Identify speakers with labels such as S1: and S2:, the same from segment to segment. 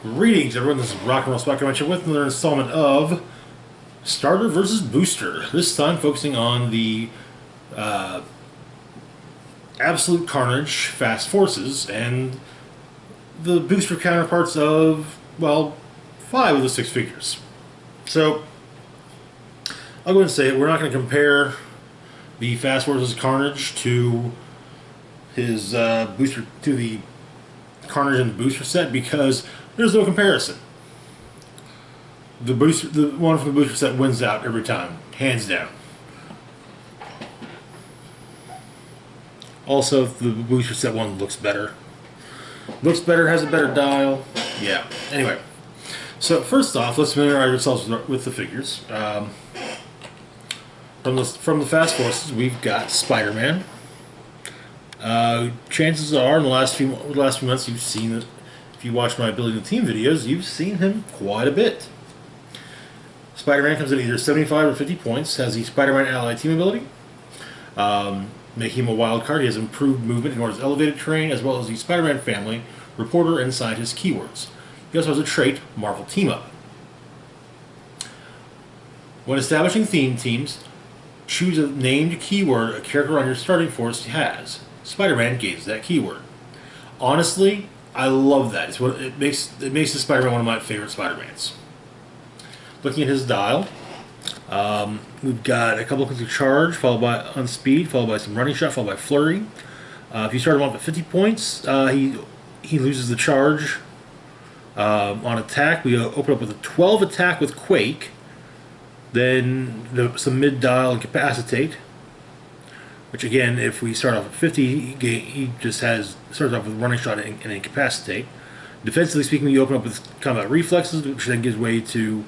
S1: Greetings, everyone. This is Rock and Roll Spot Convention with another installment of Starter versus Booster. This time focusing on the Absolute Carnage Fast Forces and the booster counterparts of, well, 5 of the 6 figures. So, I'll go ahead and say it. We're not going to compare the Fast Forces Carnage to his booster, to the Carnage in the booster set, because there's no comparison. The one from the booster set wins out every time, hands down. Also, the booster set one looks better. Looks better, has a better dial. Yeah. Anyway, so first off, let's familiarize ourselves with the figures. From the Fast Forces, we've got Spider-Man. Chances are, in the last few months, you've seen it. If you watch my Building the Team videos, you've seen him quite a bit. Spider-Man comes in either 75 or 50 points, has the Spider-Man Ally Team ability, making him a wild card. He has improved movement in order to elevated terrain, as well as the Spider-Man family, Reporter, and Scientist keywords. He also has a trait, Marvel Team Up. When establishing theme teams, choose a named keyword a character on your starting force has. Spider-Man gains that keyword. Honestly, I love that. It makes the Spider-Man one of my favorite Spider-Mans. Looking at his dial, we've got a couple of clicks of charge, followed by on speed, followed by some running shot, followed by flurry. If you start him off at 50 points, he loses the charge. On attack, we open up with a 12 attack with Quake, then some mid-dial Incapacitate, which again, if we start off at 50, he just starts off with running shot and Incapacitate. Defensively speaking, we open up with combat reflexes, which then gives way to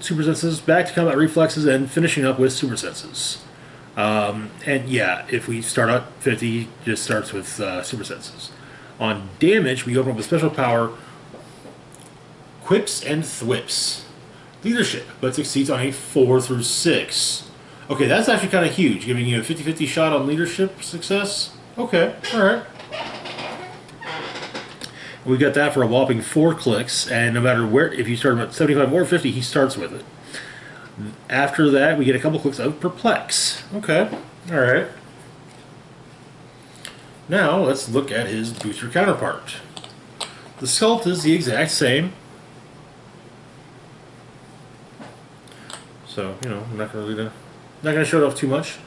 S1: super senses, back to combat reflexes, and finishing up with super senses. And yeah, if we start at 50, he just starts with super senses. On damage, we open up with special power, Quips and Thwips. Leadership, but succeeds on a 4 through 6. Okay, that's actually kind of huge, giving you a 50-50 shot on leadership success. Okay, alright. We got that for a whopping 4 clicks, and no matter where, if you start him at 75 or 50, he starts with it. After that, we get a couple clicks of Perplex. Okay, alright. Now, let's look at his booster counterpart. The sculpt is the exact same. So, you know, I'm not going to show it off too much.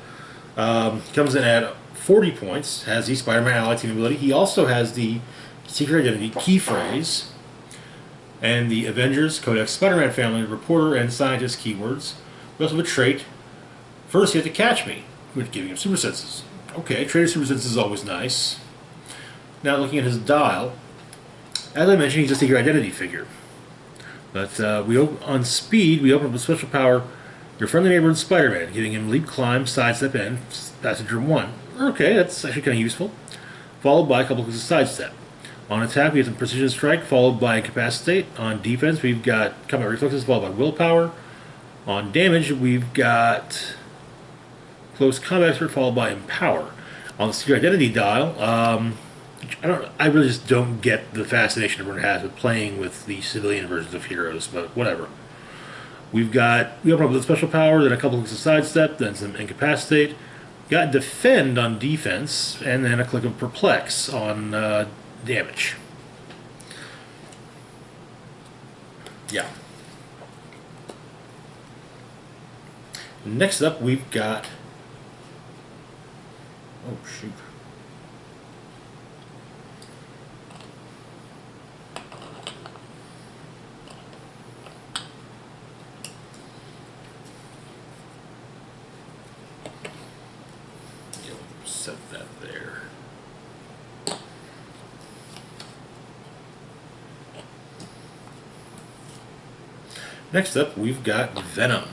S1: Comes in at 40 points, has the Spider-Man Ally Team ability. He also has the Secret Identity key phrase, and the Avengers, Codex, Spider-Man family, Reporter, and Scientist keywords. We also have a trait, First You Have to Catch Me, which giving him super senses. Okay, trait of super senses is always nice. Now looking at his dial, as I mentioned, he's a Secret Identity figure. But on speed, we open up with special power, your friendly neighborhood Spider-Man, giving him leap, climb, sidestep, and passenger 1. Okay, that's actually kind of useful. Followed by a couple of sidestep. On attack, we have some precision strike, followed by incapacitate. On defense, we've got combat reflexes, followed by willpower. On damage, we've got close combat expert, followed by empower. On the secret identity dial, I really just don't get the fascination everyone has with playing with the civilian versions of heroes, but whatever. We open up with a special power, then a couple clicks of sidestep, then some incapacitate. Got defend on defense, and then a click of perplex on damage. Yeah. Next up, we've got... Oh, shoot. Set that there. Next up, we've got Venom.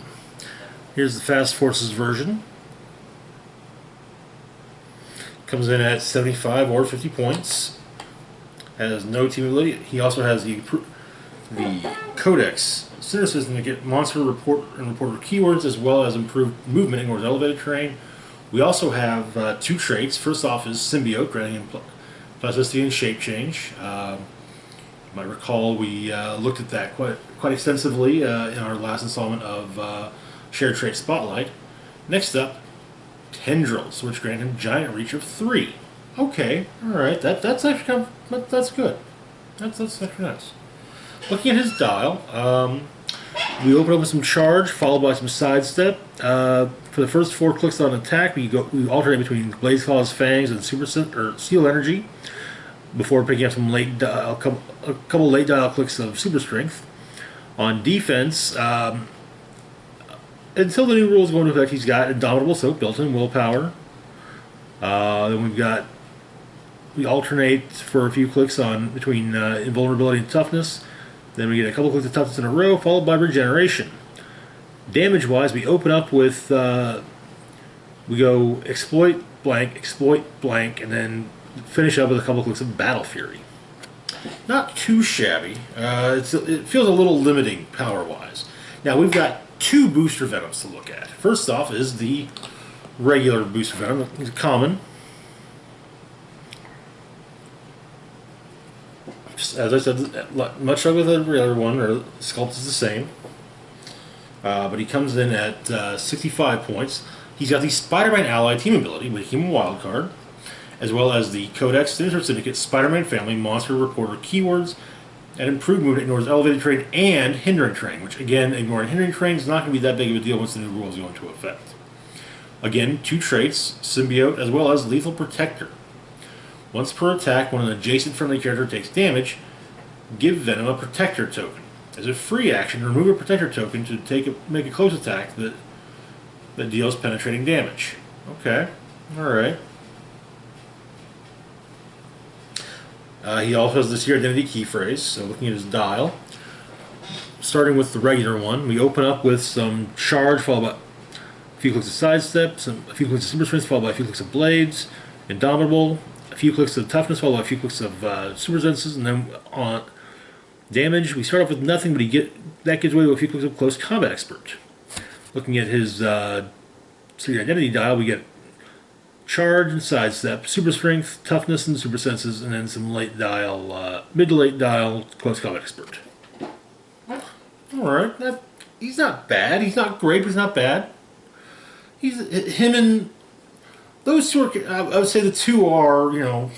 S1: Here's the Fast Forces version. Comes in at 75 or 50 points. Has no team ability. He also has the Codex Center System to get monster report and reporter keywords, as well as improved movement in elevated terrain. We also have 2 traits. First off is Symbiote, granting him plasticity and shape change. might recall we looked at that quite extensively in our last installment of Shared Trait Spotlight. Next up, Tendrils, which grant him giant reach of 3. Okay, all right, that's actually that's good. That's actually nice. Looking at his dial, we open up with some charge, followed by some sidestep. For the first 4 clicks on attack, we alternate between Blaze Claw's Fangs and Seal Energy, before picking up some a couple late dial clicks of Super Strength. On defense, until the new rules go into effect, he's got Indomitable Soak, built-in willpower. Then we alternate for a few clicks between invulnerability and toughness. Then we get a couple clicks of toughness in a row, followed by regeneration. Damage-wise, we open up with we go exploit blank, and then finish up with a couple clicks of Battle Fury. Not too shabby. It feels a little limiting power-wise. Now we've got 2 booster Venoms to look at. First off is the regular booster Venom, the common. As I said, much like with the other one, or sculpt is the same. But he comes in at 65 points. He's got the Spider-Man Ally team ability, making him a wild card, as well as the Codex Sinister Syndicate Spider-Man Family Monster Reporter keywords, and improved movement ignores elevated terrain and hindering terrain, which again, ignoring hindering terrain is not going to be that big of a deal once the new rules go into effect. Again, 2 traits, Symbiote as well as Lethal Protector. Once per attack, when an adjacent friendly character takes damage, give Venom a Protector token. As a free action, remove a Protector token to make a close attack that deals penetrating damage. Okay, alright. He also has the Secret Identity key phrase, so looking at his dial, starting with the regular one, we open up with some charge, followed by a few clicks of sidestep, a few clicks of super strength, followed by a few clicks of blades, Indomitable, a few clicks of toughness, followed by a few clicks of super senses, and then on damage, we start off with nothing, but that gives way to a few clicks of close combat expert. Looking at his Secret Identity dial, we get charge and sidestep, super strength, toughness, and super senses, and then some late dial, mid to late dial, close combat expert. Alright, he's not bad. He's not great, but he's not bad. Him and those 2 are, I would say the 2 are,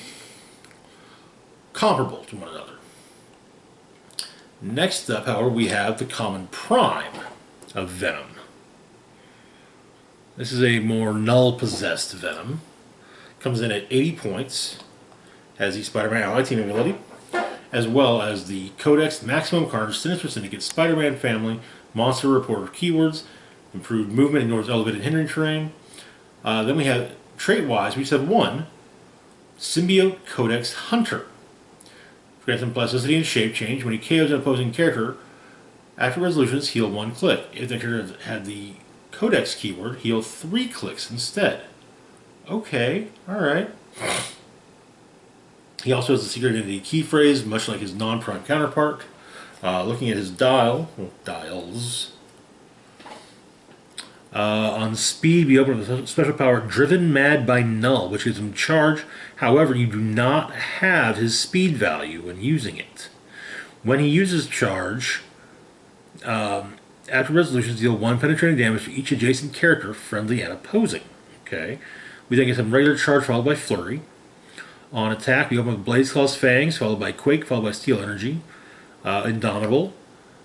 S1: comparable to one another. Next up, however, we have the common prime of Venom. This is a more null-possessed Venom. Comes in at 80 points. Has the Spider-Man Ally team ability, as well as the Codex Maximum Carnage Sinister Syndicate Spider-Man Family Monster Reporter keywords, improved movement, ignores elevated hindering terrain. Then we have, trait-wise, we just have 1, Symbiote Codex Hunter. Grants him plasticity and shape change. When he KOs an opposing character, after resolutions, heal 1 click. If the character had the Codex keyword, heal 3 clicks instead. Okay, alright. He also has the Secret Identity key phrase, much like his non-prime counterpart. Looking at his dials. On speed, we open with a special power, Driven Mad by Null, which gives him charge. However, you do not have his speed value when using it. When he uses charge, after resolutions, deal 1 penetrating damage to each adjacent character, friendly and opposing. Okay. We then get some regular charge, followed by Flurry. On attack, we open with Blaze Claw's Fangs, followed by Quake, followed by Steel Energy. Indomitable.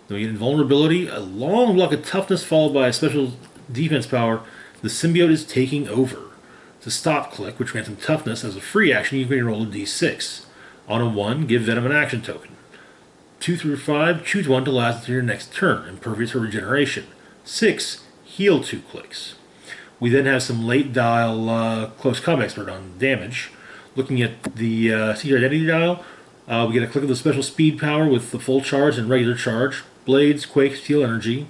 S1: Then we get Invulnerability, a long block of Toughness, followed by a special defense power. The Symbiote is taking over. It's a stop click, which grants him Toughness. As a free action, you can roll a d6. On a 1, give Venom an action token. 2 through 5, choose 1 to last until your next turn, impervious for regeneration. 6, heal 2 clicks. We then have some late dial close combat expert on damage. Looking at the Secret Identity dial, we get a click of the special speed power with the full charge and regular charge. Blades, Quake, Steel Energy.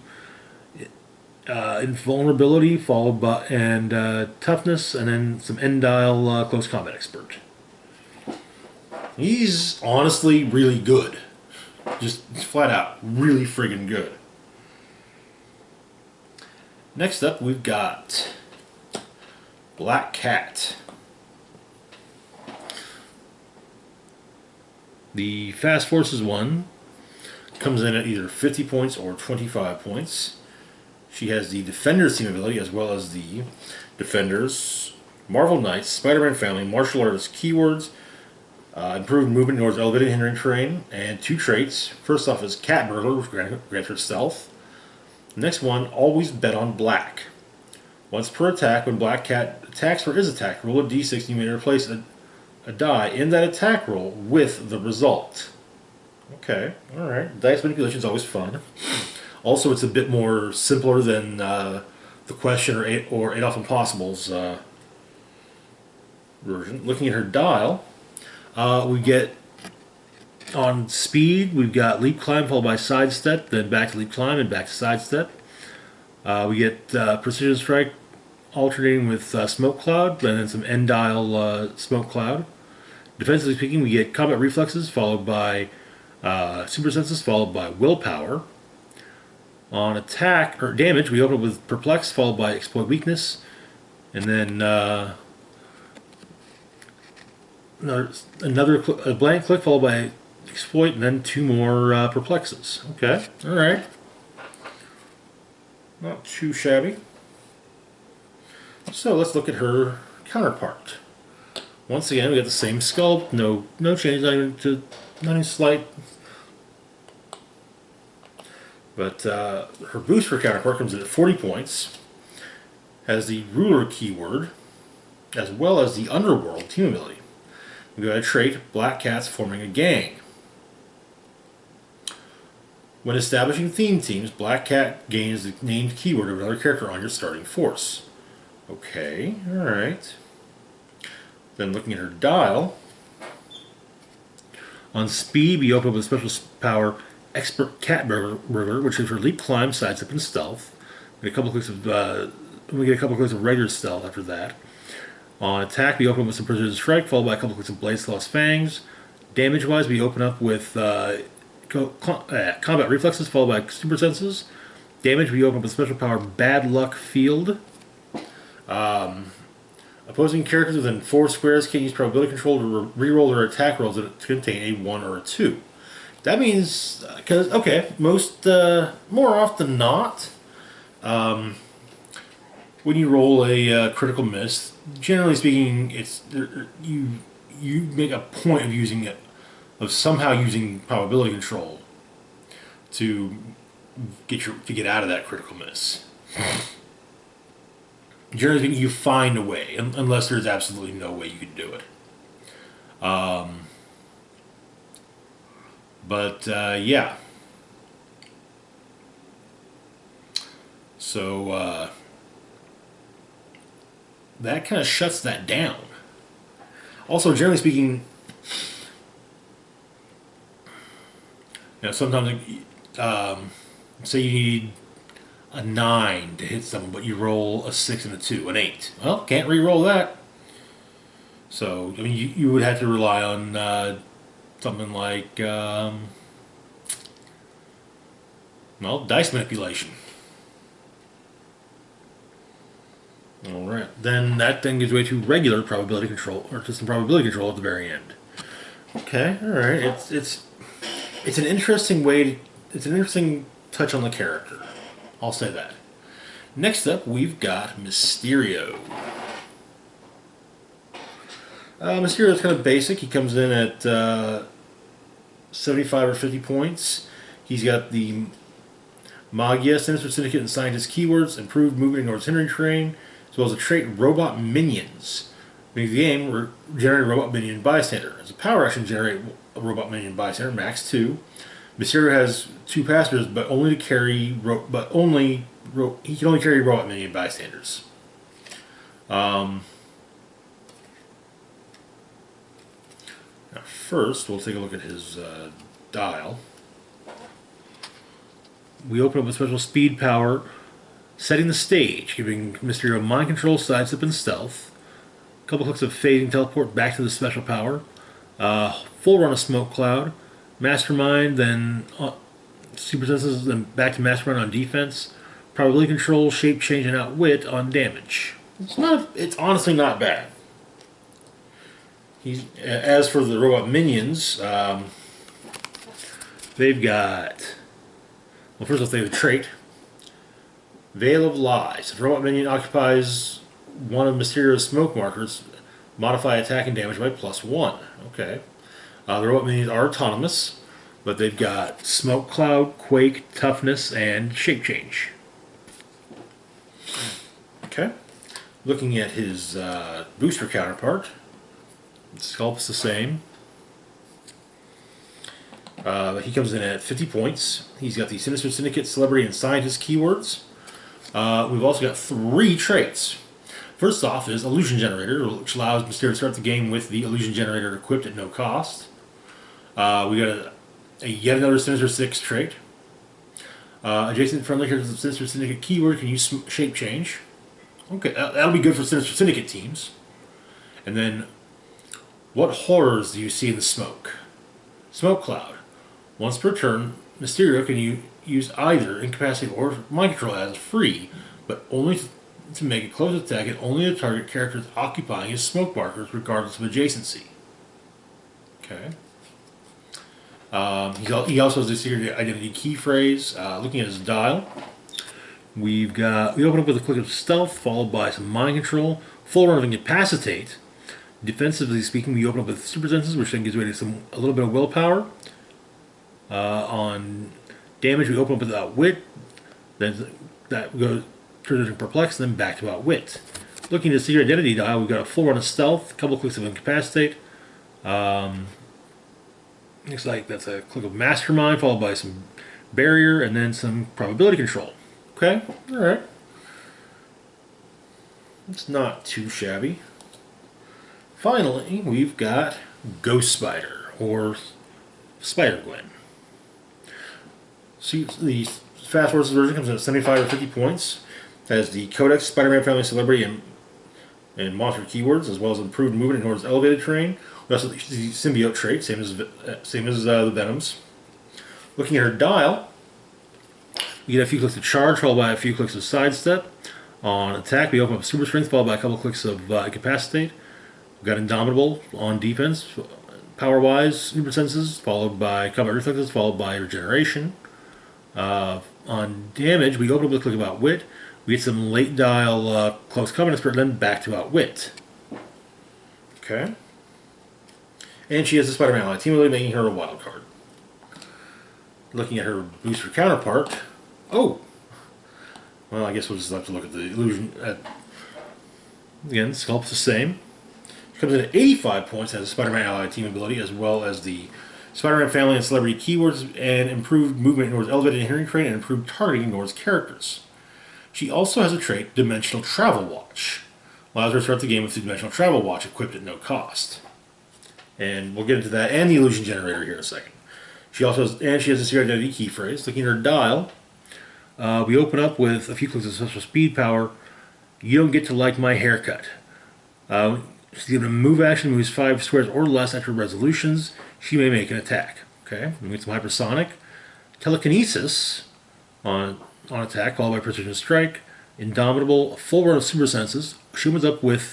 S1: Invulnerability, followed by toughness, and then some end dial close combat expert. He's honestly really good. Just flat out really friggin' good. Next up, we've got Black Cat. The Fast Forces one comes in at either 50 points or 25 points. She has the Defenders team ability as well as the Defenders, Marvel Knights, Spider-Man family, martial artist keywords, improved movement towards elevated hindering terrain, and 2 traits. First off is Cat Burglar, which grants her stealth. Next one, always bet on black. Once per attack, when Black Cat attacks or is attacked, roll a d6 and you may replace a die in that attack roll with the result. Okay, alright. Dice manipulation is always fun. Also, it's a bit more simpler than the Question or Adolf Impossible's version. Looking at her dial, we get on speed, we've got leap climb followed by sidestep, then back to leap climb and back to sidestep. We get precision strike alternating with smoke cloud, and then some end dial smoke cloud. Defensively speaking, we get combat reflexes followed by super senses followed by willpower. On attack or damage, we open up with perplex followed by exploit weakness, and then a blank click followed by exploit, and then 2 more perplexes. Okay, all right, not too shabby. So let's look at her counterpart. Once again, we got the same sculpt, no change, not even slight. But her boost for counterpart comes in at 40 points. Has the ruler keyword, as well as the underworld team ability. We got a trait, Black Cats forming a gang. When establishing theme teams, Black Cat gains the named keyword of another character on your starting force. Okay, alright. Then looking at her dial, on speed we open up with special power Expert Cat Burglar, which is for leap, climb, sidestep, and stealth. We get a couple of clicks of regular stealth after that. On attack, we open up with some precision strike, followed by a couple of clicks of blades, claws, fangs. Damage-wise, we open up with combat reflexes, followed by super senses. Damage, we open up with special power Bad Luck Field. Opposing characters within 4 squares can use probability control to reroll their attack rolls that contain a 1 or a 2. That means, because, okay, more often than not, when you roll a critical miss, generally speaking, it's you make a point of somehow using probability control to get out of that critical miss. Generally speaking, you find a way, unless there's absolutely no way you can do it. Yeah. So, that kind of shuts that down. Also, generally speaking, sometimes, say you need a 9 to hit someone, but you roll a 6 and a 2, an 8. Well, can't re-roll that. So, I mean, you would have to rely on something like, dice manipulation. Alright, then that thing gives way to regular probability control, or just some probability control at the very end. Okay, alright, it's an interesting it's an interesting touch on the character. I'll say that. Next up, we've got Mysterio. Mysterio is kind of basic. He comes in at 75 or 50 points. He's got the Magia, Sinister Syndicate, and Scientist keywords, improved movement towards hindering terrain, as well as a trait Robot Minions. Beginning of the game, generate a Robot Minion Bystander. As a power action, generate a Robot Minion Bystander, max 2. Mysterio has 2 passengers, but only to carry he can only carry Robot Minion Bystanders. Now first, we'll take a look at his dial. We open up with special speed power, setting the stage, giving Mysterio mind control, sidestep, and stealth. A couple clicks of fading teleport back to the special power. Full run of smoke cloud. Mastermind, then super senses, then back to Mastermind on defense. Probability control, shape change, and outwit on damage. It's honestly not bad. As for the robot minions, They've got, well, first off, they have a trait, Veil of Lies. If a robot minion occupies one of Mysterio's smoke markers, modify attack and damage by +1. Okay. The robot minions are autonomous, but they've got Smoke Cloud, Quake, Toughness, and Shape Change. Okay. Looking at his booster counterpart, Sculpt's the same. He comes in at 50 points. He's got the Sinister Syndicate, Celebrity, and Scientist keywords. We've also got 3 traits. First off is Illusion Generator, which allows Mysterio to start the game with the Illusion Generator equipped at no cost. We got yet another Sinister 6 trait. Adjacent friendly characters of Sinister Syndicate keyword can use Shape Change. Okay, that'll be good for Sinister Syndicate teams. And then, what horrors do you see in the smoke? Smoke Cloud. Once per turn, Mysterio can use either Incapacitate or Mind Control as free, but only to make a close attack and only to target characters occupying his smoke markers regardless of adjacency. Okay. He also has a secret identity key phrase. Looking at his dial, we open up with a click of Stealth, followed by some Mind Control, full run of Incapacitate. Defensively speaking, we open up with Super Senses, which then gives way to a little bit of willpower. On damage, we open up with Outwit, then that turns into Perplex, then back to Outwit. Looking at the secret identity dial, we've got a full run of Stealth, a couple clicks of Incapacitate. Looks like that's a click of Mastermind, followed by some Barrier, and then some Probability Control. Okay, alright. It's not too shabby. Finally, we've got Ghost Spider, or Spider-Gwen. See, the Fast Forces version comes in at 75 or 50 points. Has the Codex, Spider-Man Family, Celebrity, and Monster keywords, as well as improved movement in towards elevated terrain. We also have the Symbiote trait, same as the Venoms. Looking at her dial, we get a few clicks of Charge, followed by a few clicks of Sidestep. On attack, we open up Super Strength, followed by a couple clicks of Incapacitate. We've got Indomitable on defense, power-wise, Super Senses, followed by Combat Reflexes, followed by Regeneration. On damage, we open up with a click of Outwit. We get some late dial Close Combat Expert, then back to Outwit. Okay. And she has the Spider-Man ally team ability, making her a wild card. Looking at her booster counterpart. Oh! Well, I guess we'll just have to look at the illusion. Again, Sculpt's the same. She comes in at 85 points, has a Spider-Man ally team ability, as well as the Spider-Man Family and Celebrity keywords, and improved movement towards elevated and hearing trait, and improved targeting towards characters. She also has a trait, Dimensional Travel Watch. Allows her to start the game with the Dimensional Travel Watch equipped at no cost. And we'll get into that and the Illusion Generator here in a second. She has a secret identity key phrase. Looking at her dial, we open up with a few clicks of special speed power. You don't get to like my haircut. She's given a move action, moves 5 squares or less after resolutions. She may make an attack. Okay, we get some hypersonic. Telekinesis on attack, followed by Precision Strike. Indomitable, a full run of Super Senses. She opens up with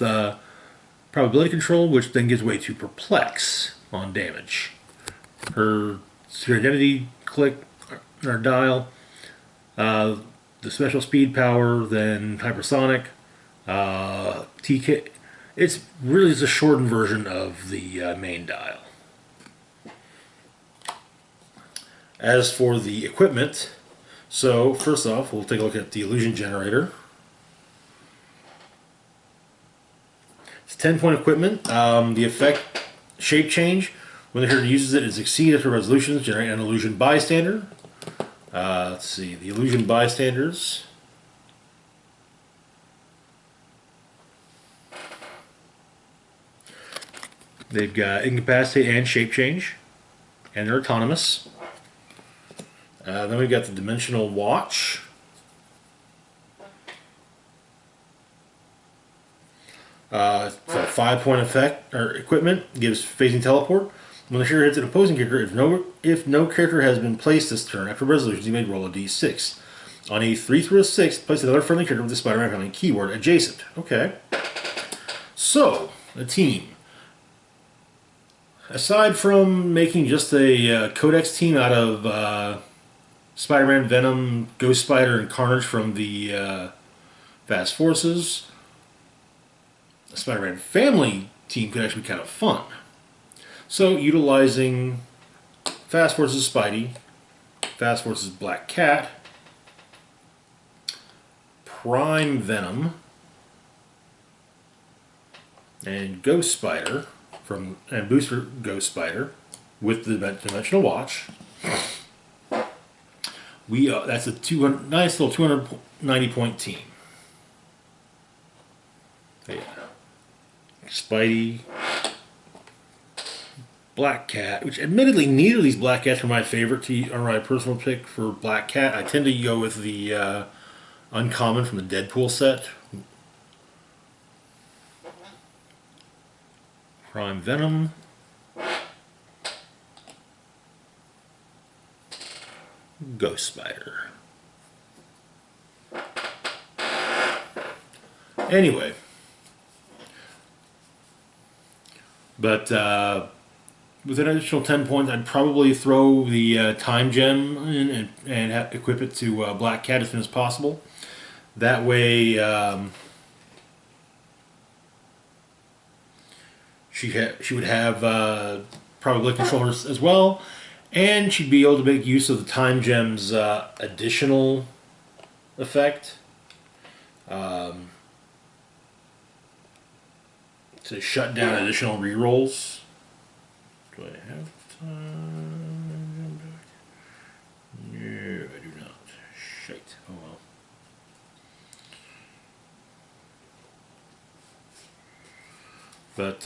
S1: Probability Control, which then gives way to Perplex on damage. Her secret identity click, or dial, the special speed power, then hypersonic, TK. It's really just a shortened version of the main dial. As for the equipment, so first off, we'll take a look at the Illusion Generator. It's 10-point equipment. The effect, Shape Change. When the hero uses it, it succeeds after resolutions, generate an Illusion Bystander. Let's see, the Illusion Bystanders. They've got Incapacitate and Shape Change, and they're autonomous. Then we've got the Dimensional Watch. It's a 5-point effect or equipment, gives phasing teleport. When the hero hits an opposing character, if no character has been placed this turn after resolutions, you may roll a d6. On a 3 through a 6, place another friendly character with the Spider-Man Family keyword adjacent. Okay. So, the team. Aside from making just a Codex team out of Spider-Man, Venom, Ghost Spider, and Carnage from the Fast Forces, a Spider-Man family team could actually be kind of fun. So, utilizing Fast Forces Spidey, Fast Forces Black Cat, Prime Venom, and Ghost Spider and Booster Ghost Spider with the Dimensional Watch. That's a nice little 290 point team. Yeah. Spidey, Black Cat, which admittedly neither of these Black Cats are my favorite or my personal pick for Black Cat. I tend to go with the uncommon from the Deadpool set. Prime Venom. Ghost Spider. Anyway. But with an additional 10 points, I'd probably throw the Time Gem in and equip it to Black Cat as soon as possible. That way, she would have probably controllers as well, and she'd be able to make use of the Time Gem's additional effect to shut down additional rerolls. Do I have time? No, I do not. Shite. Oh well. But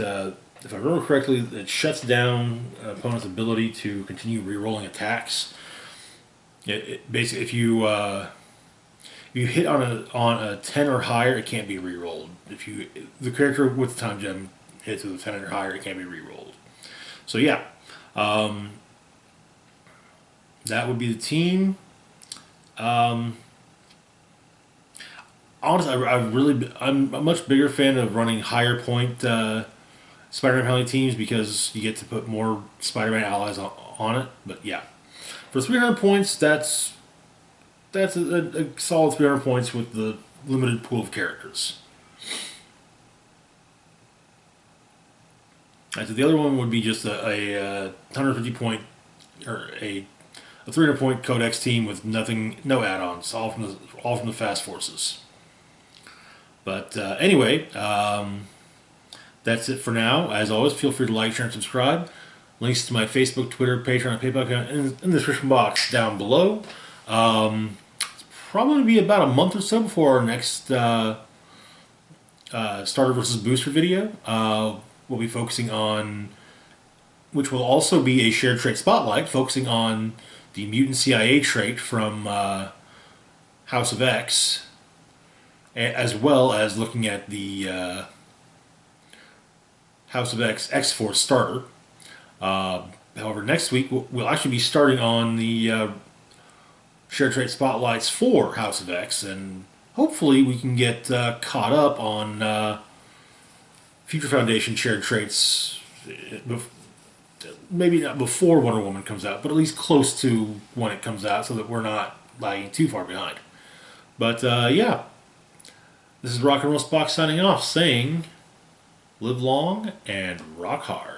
S1: if I remember correctly, it shuts down an opponent's ability to continue rerolling attacks. Basically, if you hit on a 10 or higher, it can't be rerolled. If the character with the Time Gem hits with a 10 or higher, it can't be rerolled. So yeah, that would be the team. Honestly, I'm a much bigger fan of running higher point Spider-Man family teams because you get to put more Spider-Man allies on it. But yeah, for 300 points, that's a solid 300 points with the limited pool of characters. So the other one would be just a 150 point or a 300 point Codex team with no add-ons, all from the Fast Forces. But anyway, that's it for now. As always, feel free to like, share, and subscribe. Links to my Facebook, Twitter, Patreon, and PayPal account in the description box down below. It's probably going to be about a month or so before our next Starter versus Booster video. We'll be focusing on, which will also be a shared trait spotlight, focusing on the Mutant CIA trait from House of X, as well as looking at the House of X X-Force starter. However, next week we'll actually be starting on the shared trait spotlights for House of X, and hopefully we can get caught up on Future Foundation shared traits, maybe not before Wonder Woman comes out, but at least close to when it comes out, so that we're not lagging too far behind. But yeah, this is Rock and Roll Spock signing off, saying, live long and rock hard.